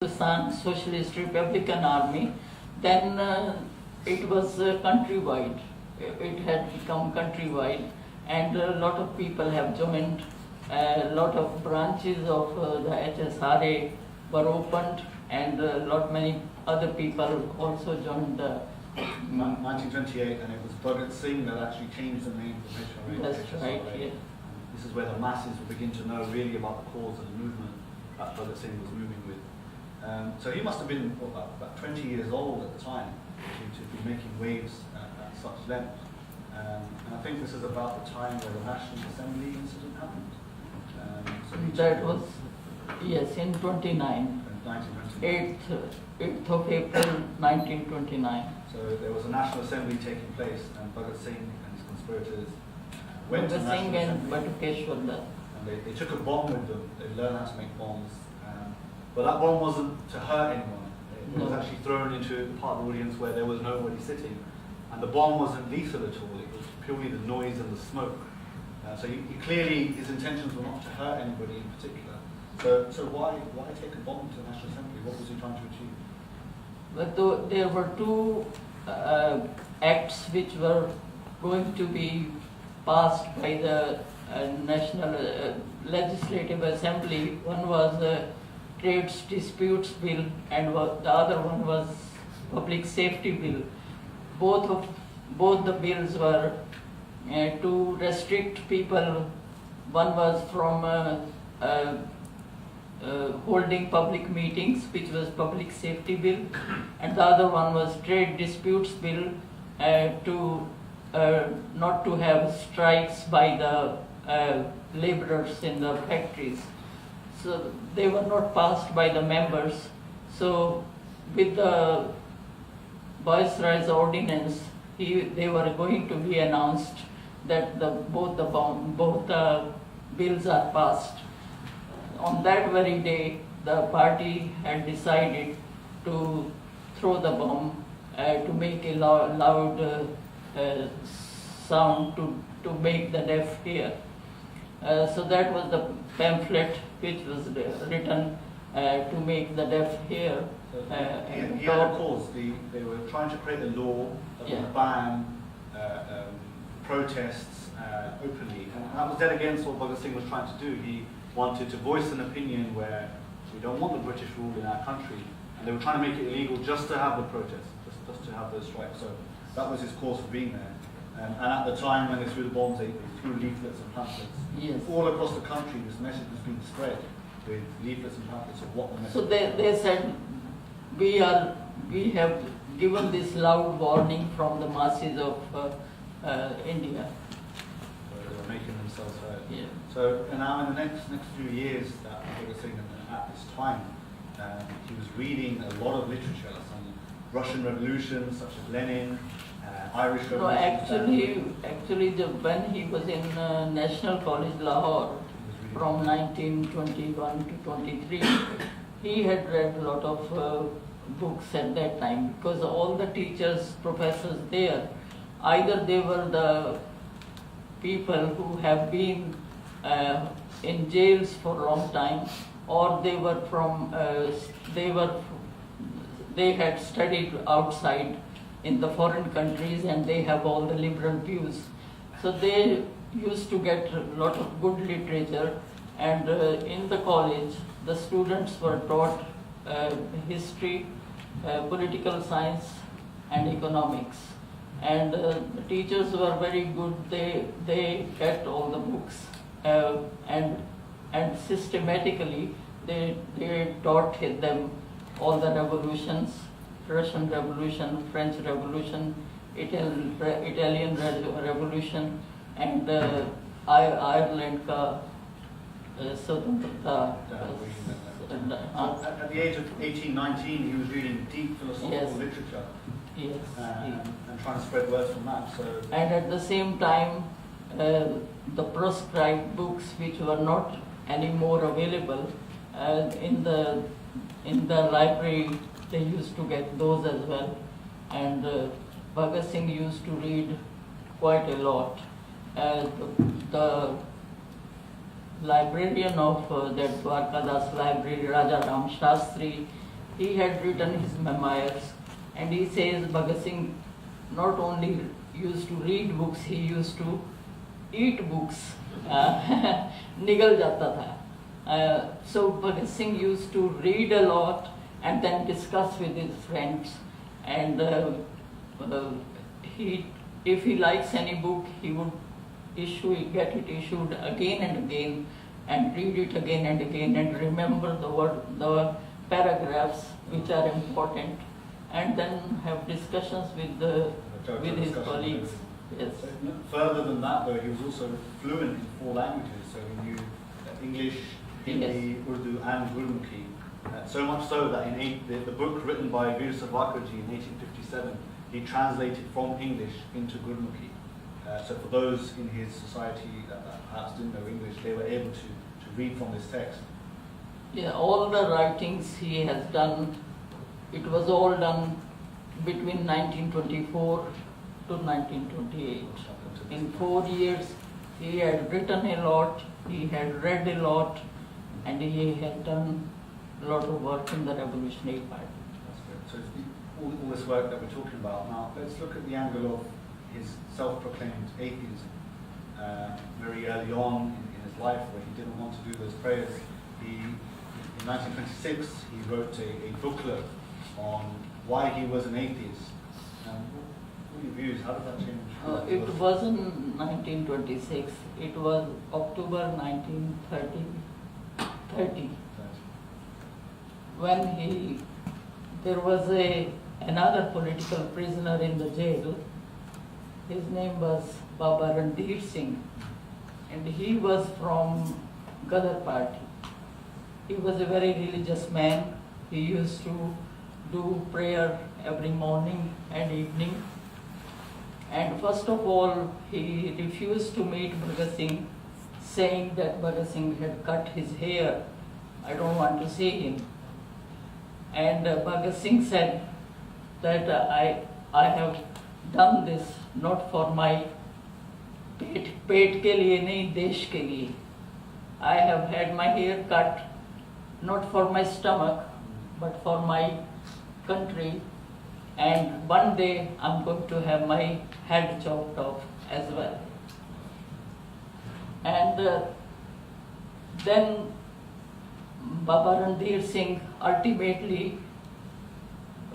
Pakistan Socialist Republican Army, then it was countrywide. It had become countrywide, and a lot of people have joined. A lot of branches of the HSRA were opened, and many other people also joined the 1928, and it was Bhagat Singh that actually changed the name of the HSRA. That's right, yeah. This is where the masses will begin to know really about the cause of the movement that Bhagat Singh was moving with. So he must have been about 20 years old at the time to be making waves at such length. And I think this is about the time where the National Assembly incident happened. That was, yes, in 29. 8th of April 1929. So there was a National Assembly taking place, and Bhagat Singh and his conspirators went to the National Assembly. And they took a bomb with them. They learned how to make bombs. But that bomb wasn't to hurt anyone. It was actually thrown into the part of the audience where there was nobody sitting. And the bomb wasn't lethal at all. It was purely the noise and the smoke. So clearly his intentions were not to hurt anybody in particular. So why take a bomb to the National Assembly? What was he trying to achieve? But there were two acts which were going to be passed by the National Legislative Assembly. One was the Trade Disputes Bill, and the other one was Public Safety Bill. Both the bills were to restrict people. One was from holding public meetings, which was Public Safety Bill, and the other one was Trade Disputes Bill, to not to have strikes by the laborers in the factories. So they were not passed by the members. So with the Viceroy's ordinance, they were going to be announced that both the bills are passed. On that very day, the party had decided to throw the bomb to make a loud sound to make the deaf hear. So that was the pamphlet which was written to make the deaf hear. He had a cause. They were trying to create a law that would ban protests openly, and that was dead against what Bhagat Singh was trying to do. He wanted to voice an opinion where we don't want the British rule in our country, and they were trying to make it illegal just to have the protests, just to have those strikes. So that was his cause for being there. And at the time when they threw the bombs, they threw leaflets and pamphlets. Yes. All across the country, this message was being spread with leaflets and pamphlets of what the message So was. they said, we have given this loud warning from the masses of India. So they were making themselves heard. Yeah. So and now in the next few years that Bhagat Singh at this time, he was reading a lot of literature, some Russian revolutions such as Lenin, Irish revolution. No, actually, when he was in National College, Lahore, from 1921 to 23, he had read a lot of books at that time, because all the teachers, professors there, either they were the people who have been in jails for a long time, or they were they had studied outside in the foreign countries, and they have all the liberal views. So they used to get a lot of good literature, and in the college the students were taught history, political science and economics, and the teachers were very good. They get all the books, and systematically they taught them all the revolutions, Russian Revolution, French Revolution, Italian Revolution, and Ireland ka Swatantrata. At the age of 18, 19, he was reading deep philosophical literature. Yes. And trying to spread words from that. So. And at the same time, the proscribed books which were not anymore available in the library, they used to get those as well. And Bhagat Singh used to read quite a lot. The librarian of that Dwarkadas library, Raja Ram Shastri, he had written his memoirs, and he says Bhagat Singh not only used to read books, he used to eat books. निगल जाता था. So Bhagat Singh used to read a lot and then discuss with his friends. And if he likes any book, he would get it issued again and again, and read it again and again, and remember the paragraphs which are important, and then have discussions with his colleagues. Yes. Further than that, though, he was also fluent in 4 languages, so he knew English, Hindi, Urdu, and Gurmukhi. So much so that in the book written by Veer Savarkarji in 1857, he translated from English into Gurmukhi. So for those in his society that perhaps didn't know English, they were able to read from this text. Yeah, all the writings he has done, it was all done between 1924 to 1928. In 4 years, he had written a lot, he had read a lot, and he had done a lot of work in the Revolutionary Party. That's good. So all this work that we're talking about now, let's look at the angle of his self-proclaimed atheism. Very early on in his life, where he didn't want to do those prayers, in 1926 he wrote a booklet on why he was an atheist. What are your views? How did that change? It wasn't 1926. It was October 1930. When there was another political prisoner in the jail. His name was Virendra Singh, and he was from Gadar party. He was a very religious man. He used to do prayer every morning and evening. And first of all, he refused to meet Bhagat Singh, saying that Bhagat Singh had cut his hair. I don't want to see him. And Bhagat Singh said that I have done this not for my पेट के लिए नहीं, देश के लिए. I have had my hair cut not for my stomach but for my country, and one day I'm going to have my head chopped off as well. And then Baba Ranveer Singh ultimately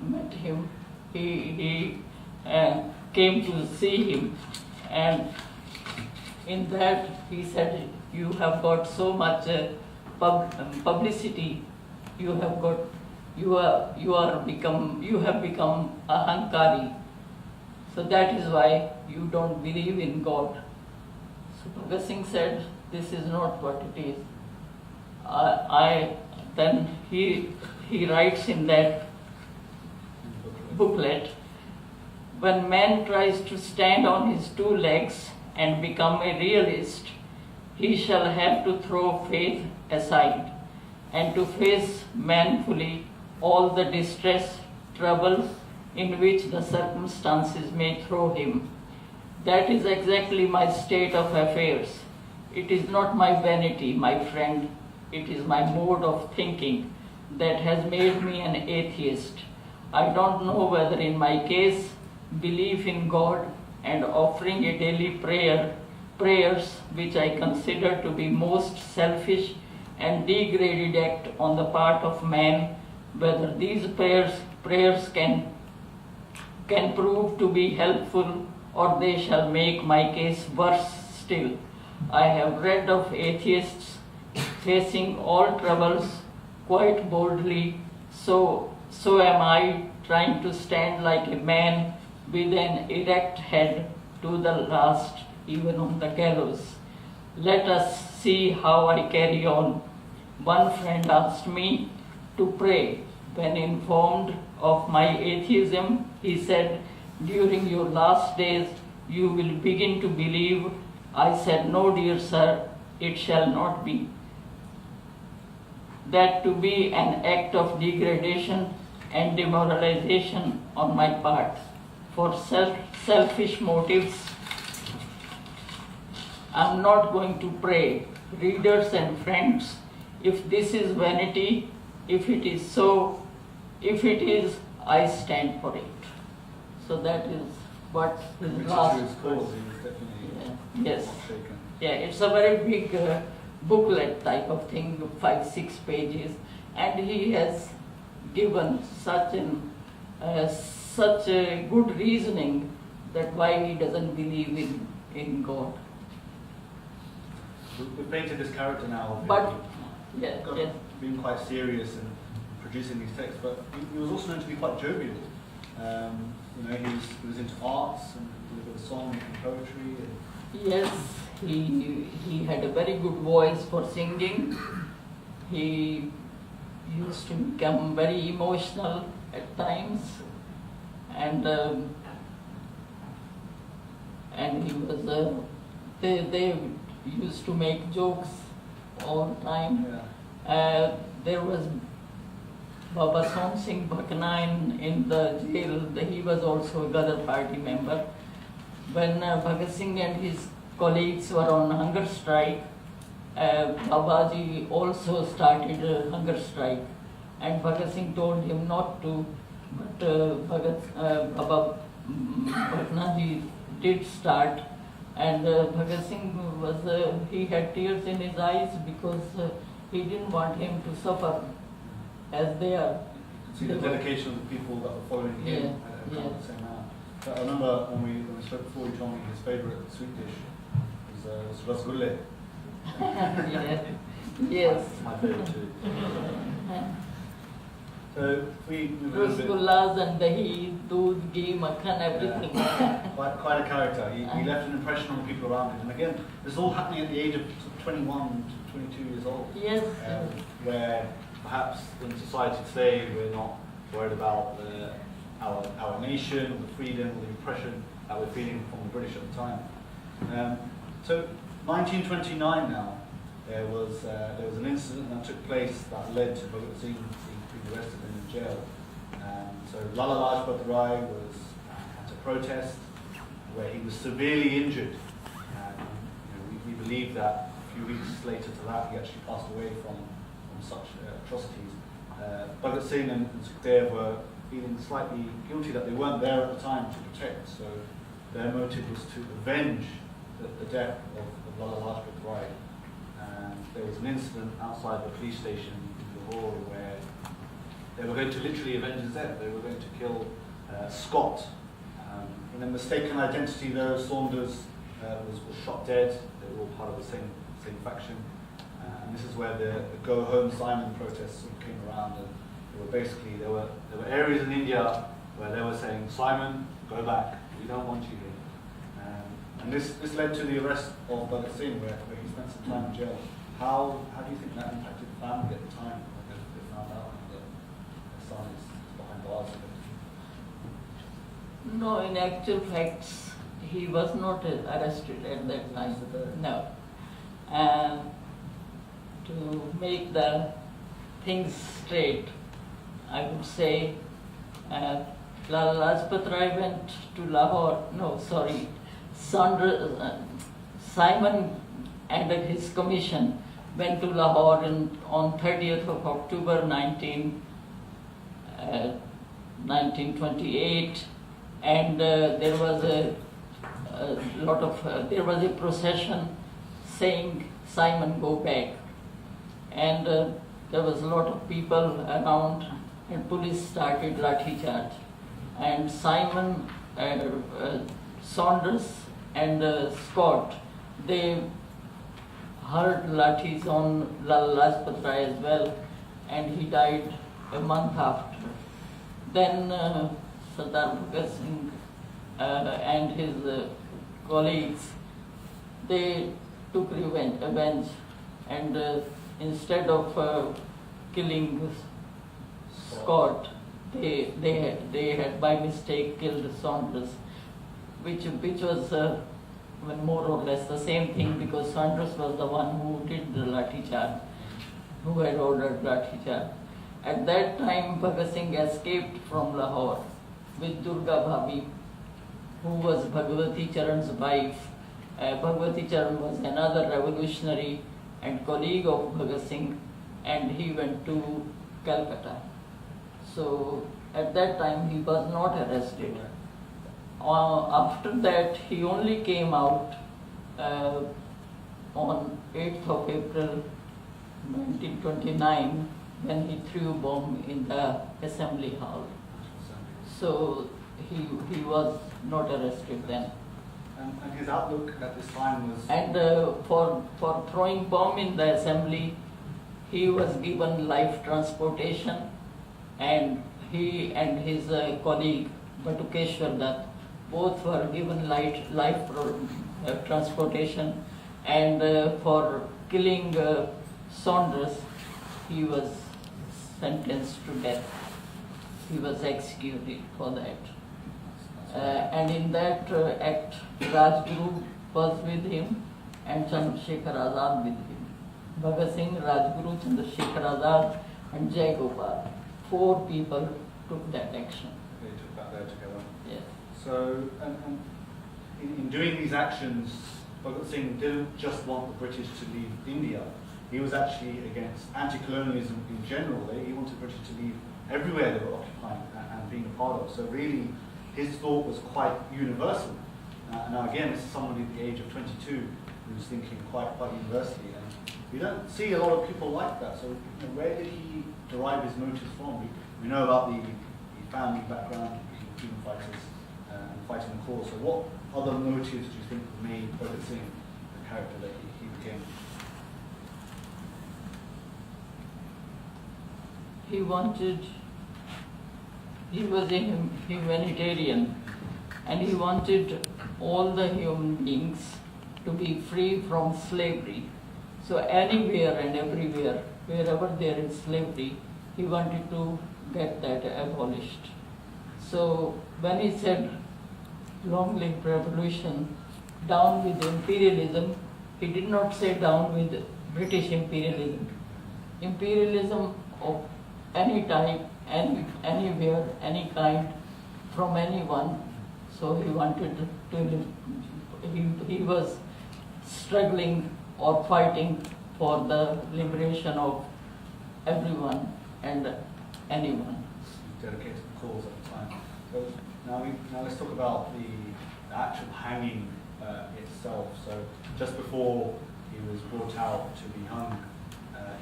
met him. He came to see him, and in that he said, "You have got so much publicity. You have become a hankari. So that is why you don't believe in God." So Bhagat Singh said, "This is not what it is." Then he writes in that booklet, "When man tries to stand on his 2 legs and become a realist, he shall have to throw faith aside and to face manfully all the distress, trouble in which the circumstances may throw him. That is exactly my state of affairs. It is not my vanity, my friend. It is my mode of thinking that has made me an atheist. I don't know whether in my case, belief in God and offering a daily prayers which I consider to be most selfish and degraded act on the part of man, whether these prayers can prove to be helpful or they shall make my case worse still. I have read of atheists facing all troubles quite boldly, so am I trying to stand like a man with an erect head to the last, even on the gallows. Let us see how I carry on." One friend asked me to pray. When informed of my atheism, he said, "During your last days, you will begin to believe." I said, "No, dear sir, it shall not be. That to be an act of degradation and demoralization on my part. For selfish motives, I'm not going to pray. Readers and friends, if this is vanity, if it is so, if it is, I stand for it. So that is what his Which last. is his cause, he was definitely Yes. not shaken. Yeah, it's a very big booklet type of thing, 5-6 pages, and he has given such a good reasoning that why he doesn't believe in God. We've painted this character now of But him yeah. being quite serious and producing these texts, but he was also known to be quite jovial. He was into arts and delivered a song and poetry. Yes, he had a very good voice for singing. He used to become very emotional at times, and he was they used to make jokes all the time. Yeah. There was Bhagat Singh Bhakna in the jail. He was also a Ghadar party member. When Bhagat Singh and his colleagues were on hunger strike, Babaji also started a hunger strike, and Bhagat Singh told him not to, but Baba Bhakna ji did start, and Bhagat Singh he had tears in his eyes because he didn't want him to suffer as they are. You can see the dedication of the people that were following him. Yeah. The same now. So I remember when we spoke before, he told me his favourite sweet dish was rasgulle. Yeah. Yes. My favourite too. So if we move a little bit. Rasgullas and dahi, doodh, ghee, makhan, everything. Quite a character. He left an impression on the people around him. And again, this is all happening at the age of 21 to 22 years old. Yes. Where perhaps in society today we're not worried about our nation, or the freedom, or the oppression that we're feeling from the British at the time. So 1929 now, there was an incident that took place that led to Bhagat Singh being arrested and in jail. So Lala Lajpat Rai was at a protest where he was severely injured. We believe that a few weeks later to that he actually passed away from such atrocities. Bhagat Singh and Sukhdev were feeling slightly guilty that they weren't there at the time to protect, so their motive was to avenge the death of Lala Lajpat Rai. And there was an incident outside the police station in Lahore where they were going to literally avenge his death. They were going to kill Scott. In a mistaken identity though, Saunders was shot dead. They were all part of the same faction. And this is where the Go Home Simon protests came around, and there were areas in India where they were saying, Simon, go back, we don't want you here. And this led to the arrest of Bhagat Singh, where he spent some time in jail. How do you think that impacted the family at the time when they found out that their son is behind bars? No, in actual facts, he was not arrested at that time. No. And to make the things straight, I would say Lala Lajpat Rai went to Lahore. No, sorry, Simon and his commission went to Lahore on 30th of October 1928, and there was there was a procession saying, Simon, go back. And there was a lot of people around, and police started lathi charge. And Simon, Saunders and Scott, they hurled lathis on Lala Lajpat Rai as well, and he died a month after. Then Sardar Bhagat Singh and his colleagues, they took revenge, and instead of killing Scott, they had by mistake killed Saunders, which was more or less the same thing, because Saunders was the one who did the lathi charge, who had ordered lathi charge. At that time, Bhagat Singh escaped from Lahore with Durga Bhabi, who was Bhagwati Charan's wife. Bhagwati Charan was another revolutionary and colleague of Bhagat Singh, and he went to Calcutta. So at that time he was not arrested. After that he only came out on 8th of April 1929 when he threw a bomb in the Assembly Hall. So he was not arrested then. And his outlook at this time was... And for throwing bomb in the assembly, he was given life transportation, and he and his colleague Batukeshwar Dutt both were given life transportation, and for killing Saunders, he was sentenced to death. He was executed for that. And in that act, Rajguru was with him and Chandrasekhar Azad with him. Bhagat Singh, Rajguru, Chandrasekhar Azad and Jai Gopal. 4 people took that action. They took that there together. Yes. So, and in doing these actions, Bhagat Singh didn't just want the British to leave India. He was actually against anti-colonialism in general. He wanted British to leave everywhere they were occupying and being a part of. So really, his thought was quite universal. Now again, this is somebody at the age of 22 who's thinking quite universally, and we don't see a lot of people like that. So where did he derive his motives from? We know about the family background, freedom fighters, and fighting the cause. So what other motives do you think made Bhagat Singh the character that he became? He was a humanitarian, and he wanted all the human beings to be free from slavery. So anywhere and everywhere, wherever there is slavery, he wanted to get that abolished. So when he said long live revolution, down with imperialism, he did not say down with British imperialism. Imperialism of any type, anywhere, any kind, from anyone. So he wanted to live, he was struggling or fighting for the liberation of everyone and anyone. Dedicated to the cause at the time. So now let's talk about the actual hanging itself. So just before he was brought out to be hung,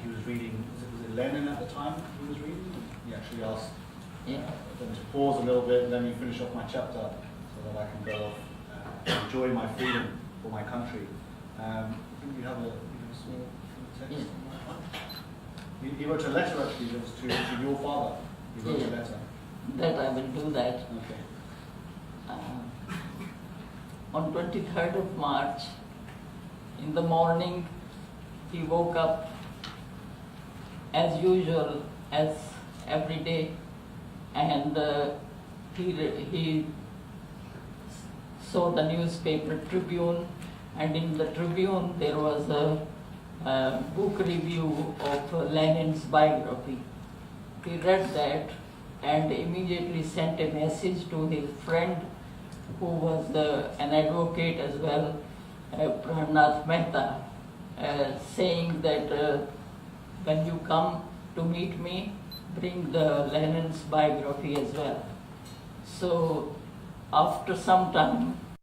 he was reading, was it Lenin at the time he was reading? He actually asked them to pause a little bit and let me finish off my chapter so that I can go off and enjoy my freedom for my country. I think you have a small text on that one. He wrote a letter actually, it was to your father. He wrote a letter. That I will do that. Okay. On 23rd of March, in the morning, he woke up as usual, as every day, and he saw the newspaper Tribune, and in the Tribune there was a book review of Lenin's biography. He read that and immediately sent a message to his friend who was an advocate as well, Pranath Mehta, saying that when you come to meet me, bring the Lenin's biography as well. So after some time,